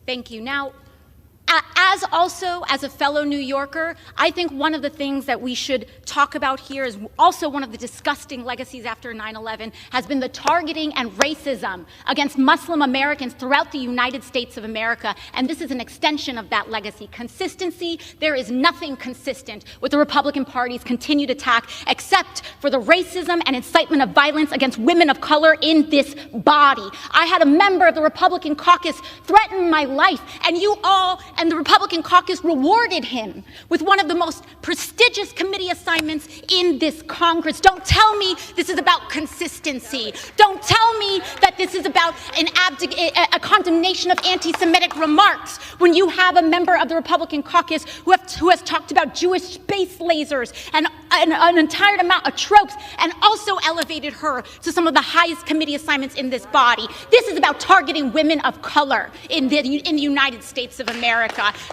Thank you. Now, as a fellow New Yorker, I think one of the things that we should talk about here is also one of the disgusting legacies after 9/11 has been the targeting and racism against Muslim Americans throughout the United States of America. And this is an extension of that legacy. Consistency, there is nothing consistent with the Republican Party's continued attack except for the racism and incitement of violence against women of color in this body. I had a member of the Republican caucus threaten my life, and you all and the Republican caucus rewarded him with one of the most prestigious committee assignments in this Congress. Don't tell me this is about consistency. Don't tell me that this is about a condemnation of anti-Semitic remarks when you have a member of the Republican caucus who has talked about Jewish space lasers and an entire amount of tropes and also elevated her to some of the highest committee assignments in this body. This is about targeting women of color in the United States of America.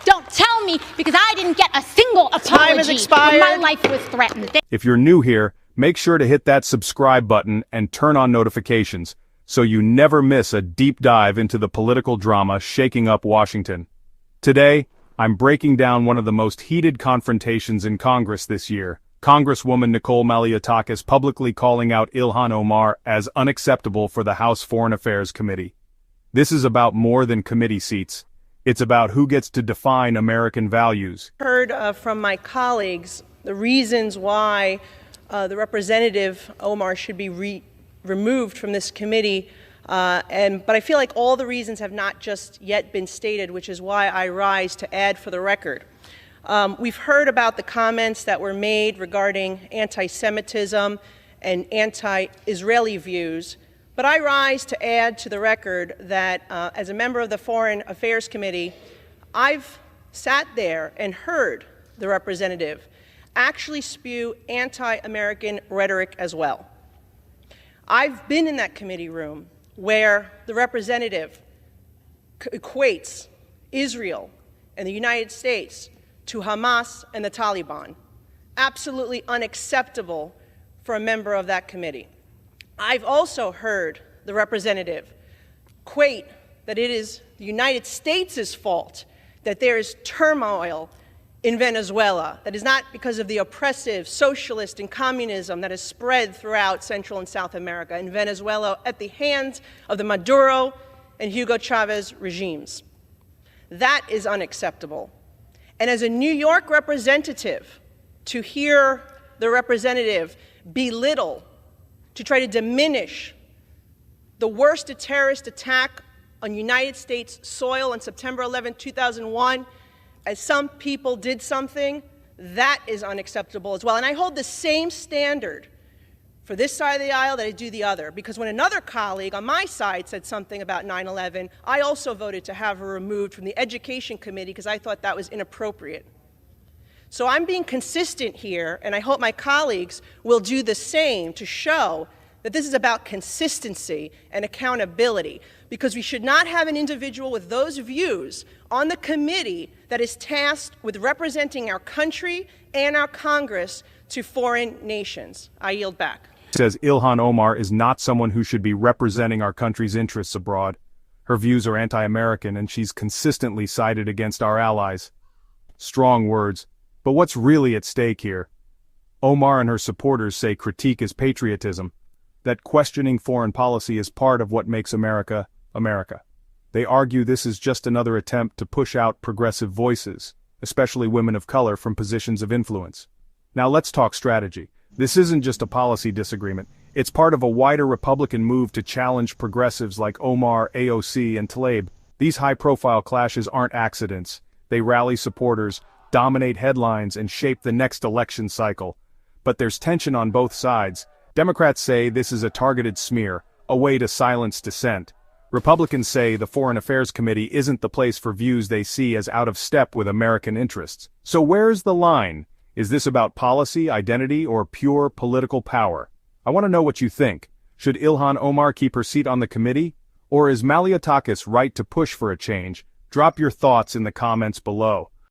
Don't tell me, because I didn't get a single apology when my life was threatened. If you're new here, make sure to hit that subscribe button and turn on notifications so you never miss a deep dive into the political drama shaking up Washington. Today, I'm breaking down one of the most heated confrontations in Congress this year. Congresswoman Nicole Malliotakis publicly calling out Ilhan Omar as unacceptable for the House Foreign Affairs Committee. This is about more than committee seats. It's about who gets to define American values. Heard from my colleagues the reasons why the Representative Omar should be removed from this committee, but I feel like all the reasons have not just yet been stated, which is why I rise to add for the record. We've heard about the comments that were made regarding anti-Semitism and anti-Israeli views, but I rise to add to the record that as a member of the Foreign Affairs Committee, I've sat there and heard the representative actually spew anti-American rhetoric as well. I've been in that committee room where the representative equates Israel and the United States to Hamas and the Taliban. Absolutely unacceptable for a member of that committee. I've also heard the representative equate that it is the United States' fault that there is turmoil in Venezuela, that is not because of the oppressive socialist and communism that has spread throughout Central and South America and Venezuela at the hands of the Maduro and Hugo Chavez regimes. That is unacceptable. And as a New York representative, to hear the representative belittle, to try to diminish the worst terrorist attack on United States soil on September 11, 2001, as some people did something, that is unacceptable as well. And I hold the same standard for this side of the aisle that I do the other, because when another colleague on my side said something about 9/11, I also voted to have her removed from the Education Committee because I thought that was inappropriate. So I'm being consistent here, and I hope my colleagues will do the same to show that this is about consistency and accountability, because we should not have an individual with those views on the committee that is tasked with representing our country and our Congress to foreign nations. I yield back. Says Ilhan Omar is not someone who should be representing our country's interests abroad. Her views are anti-American, and she's consistently sided against our allies. Strong words. But what's really at stake here? Omar and her supporters say critique is patriotism, that questioning foreign policy is part of what makes America, America. They argue this is just another attempt to push out progressive voices, especially women of color, from positions of influence. Now let's talk strategy. This isn't just a policy disagreement, it's part of a wider Republican move to challenge progressives like Omar, AOC, and Tlaib. These high-profile clashes aren't accidents. They rally supporters, dominate headlines, and shape the next election cycle. But there's tension on both sides. Democrats say this is a targeted smear, a way to silence dissent. Republicans say the Foreign Affairs Committee isn't the place for views they see as out of step with American interests. So where's the line? Is this about policy, identity, or pure political power? I want to know what you think. Should Ilhan Omar keep her seat on the committee? Or is Malliotakis right to push for a change? Drop your thoughts in the comments below.